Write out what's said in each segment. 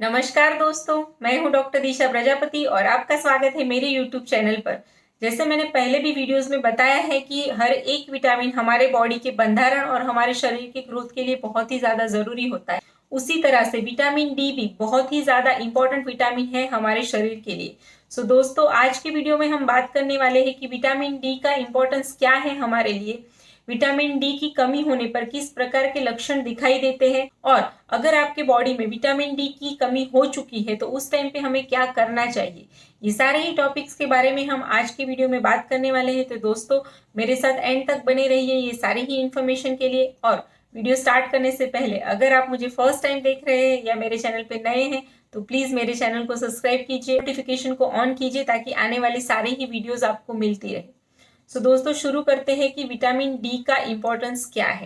नमस्कार दोस्तों, मैं हूं डॉक्टर दिशा प्रजापति और आपका स्वागत है मेरे YouTube चैनल पर। जैसे मैंने पहले भी वीडियोस में बताया है कि हर एक विटामिन हमारे बॉडी के बंधारण और हमारे शरीर के ग्रोथ के लिए बहुत ही ज़्यादा ज़रूरी होता है। उसी तरह से विटामिन डी भी बहुत ही ज़्यादा इम्पोर्टेंट विटामिन है हमारे शरीर के लिए। सो दोस्तों, आज की वीडियो में हम बात करने वाले हैं कि विटामिन डी का इम्पोर्टेंस क्या है हमारे लिए, विटामिन डी की कमी होने पर किस प्रकार के लक्षण दिखाई देते हैं और अगर आपके बॉडी में विटामिन डी की कमी हो चुकी है तो उस टाइम पे हमें क्या करना चाहिए। ये सारे ही टॉपिक्स के बारे में हम आज के वीडियो में बात करने वाले हैं। तो दोस्तों, मेरे साथ एंड तक बने रहिए ये सारी ही इन्फॉर्मेशन के लिए। और वीडियो स्टार्ट करने से पहले अगर आप मुझे फर्स्ट टाइम देख रहे हैं या मेरे चैनल पे नए हैं तो प्लीज़ मेरे चैनल को सब्सक्राइब कीजिए, नोटिफिकेशन को ऑन कीजिए ताकि आने वाली सारी ही वीडियोज़ आपको मिलती रहे। दोस्तों, शुरू करते हैं कि विटामिन डी का इम्पोर्टेंस क्या है।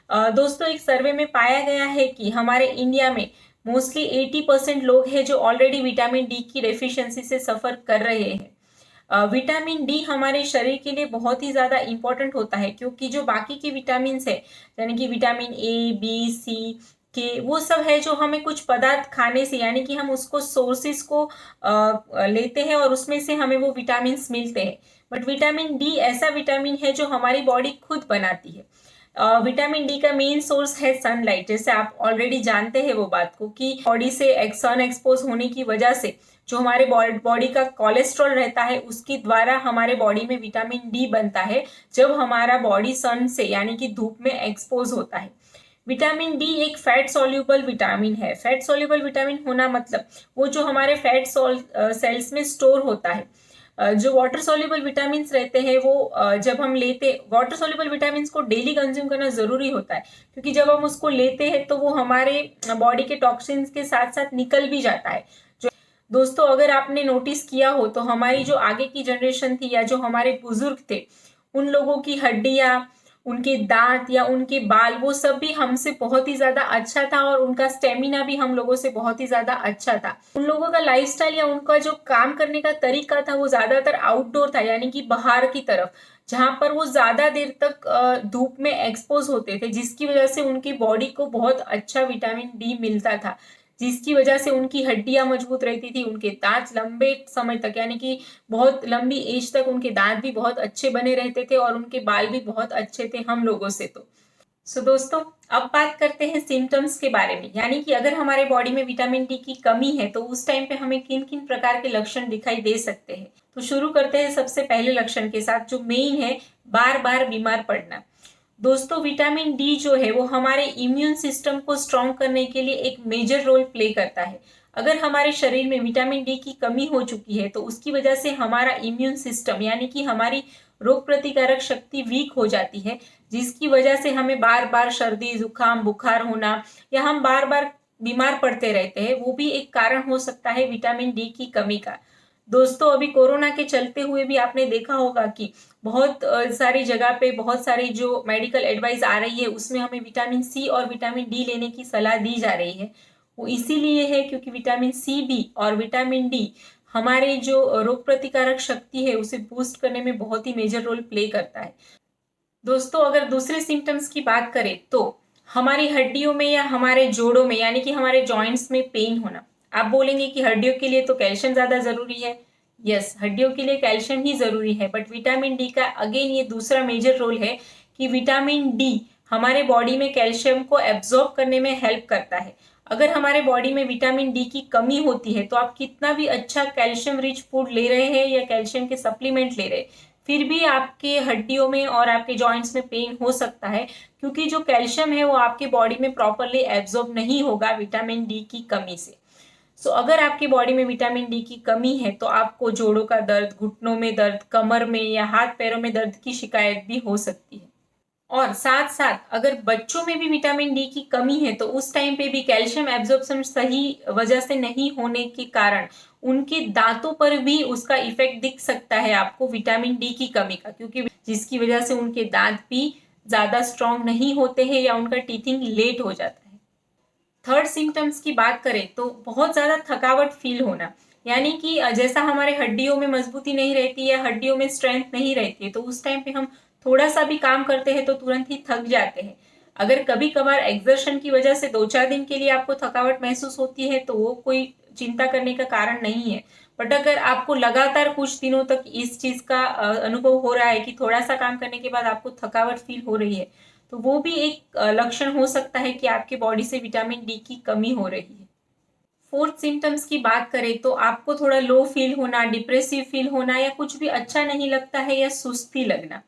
दोस्तों, एक सर्वे में पाया गया है कि हमारे इंडिया में मोस्टली 80% लोग हैं जो ऑलरेडी विटामिन डी की डेफिशिएंसी से सफ़र कर रहे हैं। विटामिन डी हमारे शरीर के लिए बहुत ही ज़्यादा इम्पोर्टेंट होता है क्योंकि जो बाकी के विटामिन है यानी कि विटामिन ए बी सी के वो सब है जो हमें कुछ पदार्थ खाने से यानी कि हम उसको सोर्सेस को लेते हैं और उसमें से हमें वो विटामिन मिलते हैं। बट विटामिन डी ऐसा विटामिन है जो हमारी बॉडी खुद बनाती है। विटामिन डी का मेन सोर्स है सनलाइट। जैसे आप ऑलरेडी जानते हैं वो बात को कि बॉडी से सन एक्सपोज होने की वजह से जो हमारे बॉडी का कोलेस्ट्रॉल रहता है उसके द्वारा हमारे बॉडी में विटामिन डी बनता है जब हमारा बॉडी सन से यानी कि धूप में एक्सपोज होता है। विटामिन डी एक फैट सॉल्यूबल विटामिन है। फैट सॉल्यूबल विटामिन होना मतलब वो जो हमारे फैट सेल्स में स्टोर होता है। जो वाटर सॉल्युबल विटामिन रहते हैं वो जब हम लेते वाटर सॉल्युबल विटामिन को डेली कंज्यूम करना जरूरी होता है क्योंकि जब हम उसको लेते हैं तो वो हमारे बॉडी के टॉक्सिन्स के साथ साथ निकल भी जाता है। जो दोस्तों, अगर आपने नोटिस किया हो तो हमारी जो आगे की जनरेशन थी या जो हमारे बुजुर्ग थे उन लोगों की हड्डियां, उनके दांत या उनके बाल वो सब भी हमसे बहुत ही ज्यादा अच्छा था और उनका स्टेमिना भी हम लोगों से बहुत ही ज्यादा अच्छा था। उन लोगों का लाइफस्टाइल या उनका जो काम करने का तरीका था वो ज्यादातर आउटडोर था यानी कि बाहर की तरफ, जहां पर वो ज्यादा देर तक धूप में एक्सपोज होते थे जिसकी वजह से उनकी बॉडी को बहुत अच्छा विटामिन डी मिलता था, जिसकी वजह से उनकी हड्डियां मजबूत रहती थी, उनके दांत लंबे समय तक यानी कि बहुत लंबी एज तक उनके दांत भी बहुत अच्छे बने रहते थे और उनके बाल भी बहुत अच्छे थे हम लोगों से। तो दोस्तों, अब बात करते हैं सिम्टम्स के बारे में, यानी कि अगर हमारे बॉडी में विटामिन डी की कमी है तो उस टाइम पे हमें किन किन प्रकार के लक्षण दिखाई दे सकते हैं। तो शुरू करते हैं सबसे पहले लक्षण के साथ जो मेन है, बार बार बीमार पड़ना। दोस्तों, विटामिन डी जो है वो हमारे इम्यून सिस्टम को स्ट्रॉन्ग करने के लिए एक मेजर रोल प्ले करता है। अगर हमारे शरीर में विटामिन डी की कमी हो चुकी है तो उसकी वजह से हमारा इम्यून सिस्टम यानी कि हमारी रोग प्रतिकारक शक्ति वीक हो जाती है, जिसकी वजह से हमें बार बार सर्दी जुकाम बुखार होना या हम बार बार बीमार पड़ते रहते हैं, वो भी एक कारण हो सकता है विटामिन डी की कमी का। दोस्तों, अभी कोरोना के चलते हुए भी आपने देखा होगा कि बहुत सारी जगह पे बहुत सारी जो मेडिकल एडवाइस आ रही है उसमें हमें विटामिन सी और विटामिन डी लेने की सलाह दी जा रही है। वो इसीलिए है क्योंकि विटामिन सी भी और विटामिन डी हमारे जो रोग प्रतिकारक शक्ति है उसे बूस्ट करने में बहुत ही मेजर रोल प्ले करता है। दोस्तों, अगर दूसरे सिम्टम्स की बात करें तो हमारी हड्डियों में या हमारे जोड़ों में यानी कि हमारे जॉइंट्स में पेन होना। आप बोलेंगे कि हड्डियों के लिए तो कैल्शियम ज्यादा जरूरी है। यस, हड्डियों के लिए कैल्शियम ही जरूरी है, बट विटामिन डी का अगेन ये दूसरा मेजर रोल है कि विटामिन डी हमारे बॉडी में कैल्शियम को एब्जॉर्ब करने में हेल्प करता है। अगर हमारे बॉडी में विटामिन डी की कमी होती है तो आप कितना भी अच्छा कैल्शियम रिच फूड ले रहे हैं या कैल्शियम के सप्लीमेंट ले रहे हैं, फिर भी आपके हड्डियों में और आपके जॉइंट्स में पेन हो सकता है क्योंकि जो कैल्शियम है वो आपके बॉडी में प्रॉपरली एब्जॉर्ब नहीं होगा विटामिन डी की कमी से। अगर आपकी बॉडी में विटामिन डी की कमी है तो आपको जोड़ों का दर्द, घुटनों में दर्द, कमर में या हाथ पैरों में दर्द की शिकायत भी हो सकती है। और साथ साथ अगर बच्चों में भी विटामिन डी की कमी है तो उस टाइम पे भी कैल्शियम एब्जॉर्प्शन सही वजह से नहीं होने के कारण उनके दांतों पर भी उसका इफेक्ट दिख सकता है आपको विटामिन डी की कमी का, क्योंकि जिसकी वजह से उनके दांत भी ज्यादा स्ट्रांग नहीं होते हैं या उनका टीथिंग लेट हो जाता है। थर्ड सिम्टम्स की बात करें तो बहुत ज्यादा थकावट फील होना, यानी कि जैसा हमारे हड्डियों में मजबूती नहीं रहती या हड्डियों में स्ट्रेंथ नहीं रहती है तो उस टाइम पे हम थोड़ा सा भी काम करते हैं तो तुरंत ही थक जाते हैं। अगर कभी कभार एक्सर्शन की वजह से 2-4 दिन के लिए आपको थकावट महसूस होती है तो वो कोई चिंता करने का कारण नहीं है। बट अगर आपको लगातार कुछ दिनों तक इस चीज का अनुभव हो रहा है कि थोड़ा सा काम करने के बाद आपको थकावट फील हो रही है, तो वो भी एक लक्षण हो सकता है कि आपके बॉडी से विटामिन डी की कमी हो रही है। फोर्थ सिम्टम्स की बात करें तो आपको थोड़ा लो फील होना, डिप्रेसिव फील होना, या कुछ भी अच्छा नहीं लगता है, या सुस्ती लगना।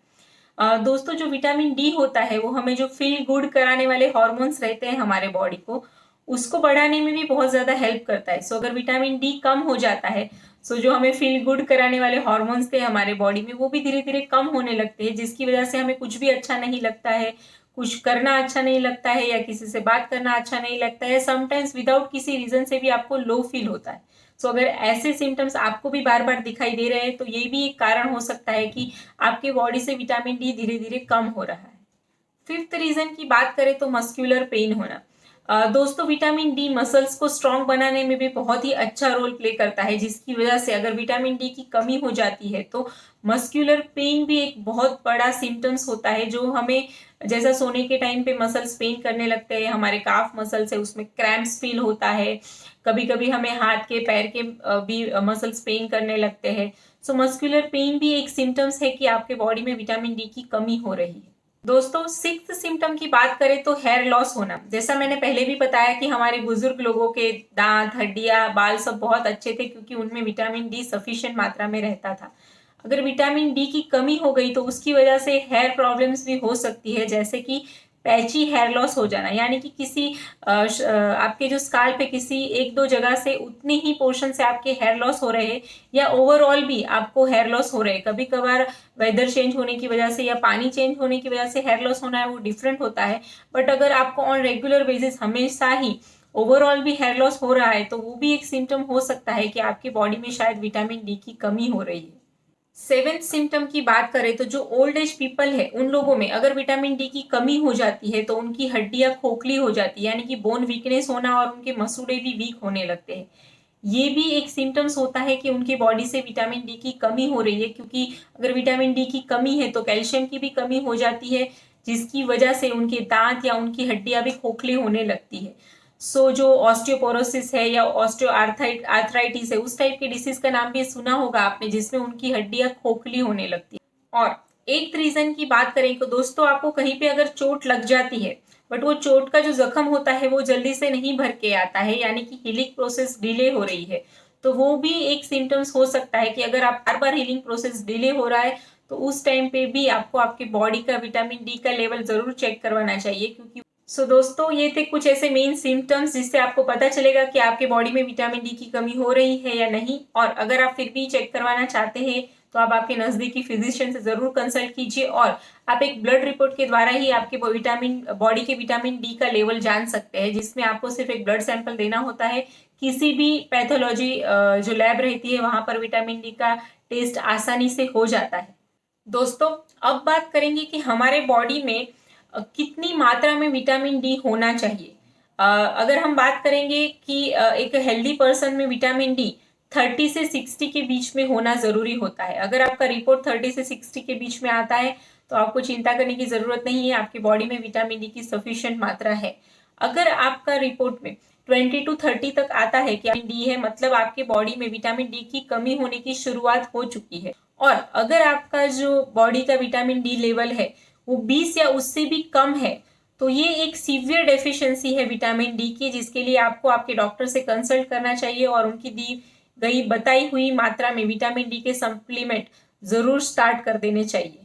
दोस्तों, जो विटामिन डी होता है वो हमें जो फील गुड कराने वाले हॉर्मोन्स रहते हैं हमारे बॉडी को, उसको बढ़ाने में भी बहुत ज्यादा हेल्प करता है। सो अगर विटामिन डी कम हो जाता है, सो जो हमें फील गुड कराने वाले हॉर्मोन्स थे हमारे बॉडी में वो भी धीरे धीरे कम होने लगते हैं, जिसकी वजह से हमें कुछ भी अच्छा नहीं लगता है, कुछ करना अच्छा नहीं लगता है, या किसी से बात करना अच्छा नहीं लगता है। समटाइम्स विदाउट किसी रीजन से भी आपको लो फील होता है। सो अगर ऐसे सिम्टम्स आपको भी बार बार दिखाई दे रहे हैं तो ये भी एक कारण हो सकता है कि आपके बॉडी से विटामिन डी धीरे धीरे कम हो रहा है। फिफ्थ रीजन की बात करें तो मस्क्यूलर पेन होना। दोस्तों, विटामिन डी मसल्स को स्ट्रांग बनाने में भी बहुत ही अच्छा रोल प्ले करता है, जिसकी वजह से अगर विटामिन डी की कमी हो जाती है तो मस्क्यूलर पेन भी एक बहुत बड़ा सिम्टम्स होता है, जो हमें जैसा सोने के टाइम पे मसल्स पेन करने लगते हैं, हमारे काफ मसल्स है उसमें क्रैम्प्स फील होता है, कभी कभी हमें हाथ के पैर के भी मसल्स पेन करने लगते हैं। सो मस्क्यूलर पेन भी एक सिम्टम्स है कि आपके बॉडी में विटामिन डी की कमी हो रही है। दोस्तों, सिक्स्थ सिम्टम की बात करें तो हेयर लॉस होना। जैसा मैंने पहले भी बताया कि हमारे बुजुर्ग लोगों के दांत, हड्डियां, बाल सब बहुत अच्छे थे क्योंकि उनमें विटामिन डी सफिशिएंट मात्रा में रहता था। अगर विटामिन डी की कमी हो गई तो उसकी वजह से हेयर प्रॉब्लम्स भी हो सकती है, जैसे कि पैची हेयर लॉस हो जाना, यानी कि किसी आपके जो स्काल पे किसी एक दो जगह से उतने ही पोर्शन से आपके हेयर लॉस हो रहे हैं, या ओवरऑल भी आपको हेयर लॉस हो रहे हैं। कभी कभार वेदर चेंज होने की वजह से या पानी चेंज होने की वजह से हेयर लॉस होना है, वो डिफरेंट होता है। बट अगर आपको ऑन रेगुलर बेसिस हमेशा ही ओवरऑल भी हेयर लॉस हो रहा है तो वो भी एक सिम्टम हो सकता है कि आपकी बॉडी में शायद विटामिन डी की कमी हो रही है। सेवेंथ सिम्टम की बात करें तो जो ओल्ड एज पीपल है उन लोगों में अगर विटामिन डी की कमी हो जाती है तो उनकी हड्डियां खोखली हो जाती है, यानी कि बोन वीकनेस होना, और उनके मसूड़े भी वीक होने लगते हैं। ये भी एक सिम्टम्स होता है कि उनकी बॉडी से विटामिन डी की कमी हो रही है, क्योंकि अगर विटामिन डी की कमी है तो कैल्शियम की भी कमी हो जाती है, जिसकी वजह से उनके दांत या उनकी हड्डियां भी खोखली होने लगती है। सो जो ऑस्टियोपोरोसिस है या ऑस्टियो आर्थराइटिस है, उस टाइप के डिसीज का नाम भी सुना होगा आपने, जिसमें उनकी हड्डियां खोखली होने लगती है। और एक रीजन की बात करें तो दोस्तों, आपको कहीं पे अगर चोट लग जाती है बट वो चोट का जो जख्म होता है वो जल्दी से नहीं भर के आता है, यानी कि हीलिंग प्रोसेस डिले हो रही है, तो वो भी एक सिम्टम्स हो सकता है कि अगर आप बार बार हीलिंग प्रोसेस डिले हो रहा है तो उस टाइम पे भी आपको आपके बॉडी का विटामिन डी का लेवल जरूर चेक करवाना चाहिए। क्योंकि दोस्तों, ये थे कुछ ऐसे मेन सिम्टम्स जिससे आपको पता चलेगा कि आपके बॉडी में विटामिन डी की कमी हो रही है या नहीं। और अगर आप फिर भी चेक करवाना चाहते हैं तो आप आपके नजदीकी फिजिशियन से जरूर कंसल्ट कीजिए, और आप एक ब्लड रिपोर्ट के द्वारा ही आपके बॉडी के विटामिन डी का लेवल जान सकते हैं, जिसमें आपको सिर्फ एक ब्लड सैंपल देना होता है। किसी भी पैथोलॉजी जो लैब रहती है वहां पर विटामिन डी का टेस्ट आसानी से हो जाता है। दोस्तों, अब बात करेंगे कि हमारे बॉडी में कितनी मात्रा में विटामिन डी होना चाहिए। अगर हम बात करेंगे कि एक हेल्दी पर्सन में विटामिन डी 30 से 60 के बीच में होना जरूरी होता है। अगर आपका रिपोर्ट 30 से 60 के बीच में आता है तो आपको चिंता करने की जरूरत नहीं है, आपकी बॉडी में विटामिन डी की सफिशिएंट मात्रा है। अगर आपका रिपोर्ट में 20 to 30 तक आता है कि डी है, मतलब आपके बॉडी में विटामिन डी की कमी होने की शुरुआत हो चुकी है। और अगर आपका जो बॉडी का विटामिन डी लेवल है वो 20 या उससे भी कम है तो ये एक सीवियर डेफिशिएंसी है विटामिन डी की, जिसके लिए आपको आपके डॉक्टर से कंसल्ट करना चाहिए और उनकी दी गई बताई हुई मात्रा में विटामिन डी के सप्लीमेंट जरूर स्टार्ट कर देने चाहिए।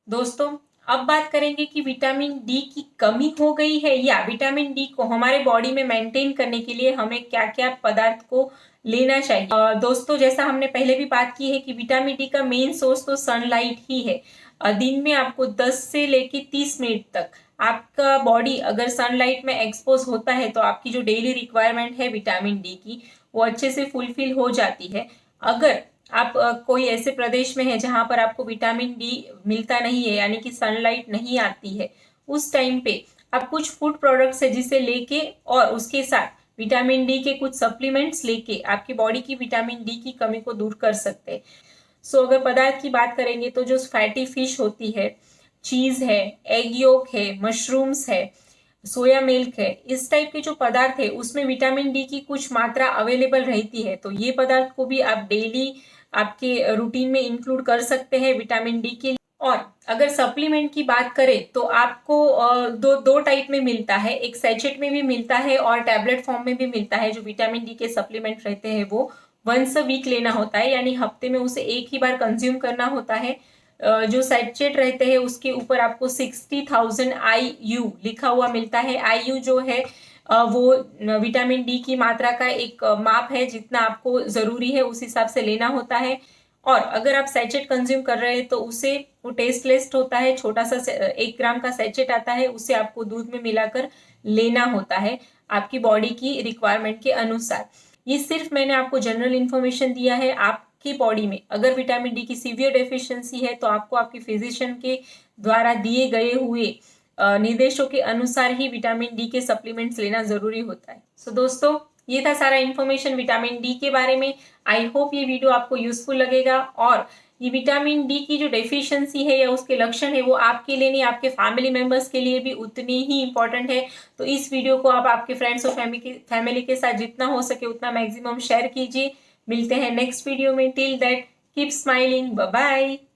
दोस्तों, अब बात करेंगे कि विटामिन डी की कमी हो गई है या विटामिन डी को हमारे बॉडी में मेंटेन करने के लिए हमें क्या क्या पदार्थ को लेना चाहिए। दोस्तों, जैसा हमने पहले भी बात की है कि विटामिन डी का मेन सोर्स तो सनलाइट ही है। दिन में आपको 10 से लेके 30 मिनट तक आपका बॉडी अगर सनलाइट में एक्सपोज होता है तो आपकी जो डेली रिक्वायरमेंट है विटामिन डी की वो अच्छे से फुलफिल हो जाती है। अगर आप कोई ऐसे प्रदेश में है जहां पर आपको विटामिन डी मिलता नहीं है, यानी कि सनलाइट नहीं आती है, उस टाइम पे आप कुछ फूड प्रोडक्ट्स है जिसे लेके और उसके साथ विटामिन डी के कुछ सप्लीमेंट्स लेके आपकी बॉडी की विटामिन डी की कमी को दूर कर सकते हैं। सो अगर पदार्थ की बात करेंगे तो जो फैटी फिश होती है, चीज़ है, एग योक है, मशरूम्स है, सोया मिल्क है, इस टाइप के जो पदार्थ है उसमें विटामिन डी की कुछ मात्रा अवेलेबल रहती है। तो ये पदार्थ को भी आप डेली आपके रूटीन में इंक्लूड कर सकते हैं विटामिन डी के लिए। और अगर सप्लीमेंट की बात करें तो आपको दो टाइप में मिलता है, एक सैचेट में भी मिलता है और टैबलेट फॉर्म में भी मिलता है। जो विटामिन डी के सप्लीमेंट रहते हैं वो वंस अ वीक लेना होता है, यानी हफ्ते में उसे एक ही बार कंज्यूम करना होता है। जो सैचेट रहते हैं उसके ऊपर आपको 60,000 IU लिखा हुआ मिलता है। IU जो है वो विटामिन डी की मात्रा का एक माप है, जितना आपको जरूरी है उस हिसाब से लेना होता है। और अगर आप सैचेट कंज्यूम कर रहे हैं तो उसे वो टेस्टलेस होता है, छोटा सा 1 ग्राम का सैचेट आता है, उसे आपको दूध में मिलाकर लेना होता है आपकी बॉडी की रिक्वायरमेंट के अनुसार। ये सिर्फ मैंने आपको जनरल इन्फॉर्मेशन दिया है। आपकी बॉडी में अगर विटामिन डी की सीवियर डेफिशिएंसी है तो आपको आपके फिजिशियन के द्वारा दिए गए हुए निर्देशों के अनुसार ही विटामिन डी के सप्लीमेंट्स लेना जरूरी होता है। सो दोस्तों, ये था सारा इन्फॉर्मेशन विटामिन डी के बारे में। आई होप ये वीडियो आपको यूजफुल लगेगा और ये विटामिन डी की जो डेफिशिएंसी है या उसके लक्षण है वो आपके लिए नहीं, आपके फैमिली मेंबर्स के लिए भी उतनी ही इंपॉर्टेंट है। तो इस वीडियो को आप आपके फ्रेंड्स और फैमिली के साथ जितना हो सके उतना मैक्सिमम शेयर कीजिए। मिलते हैं नेक्स्ट वीडियो में। Till that keep smiling, bye bye.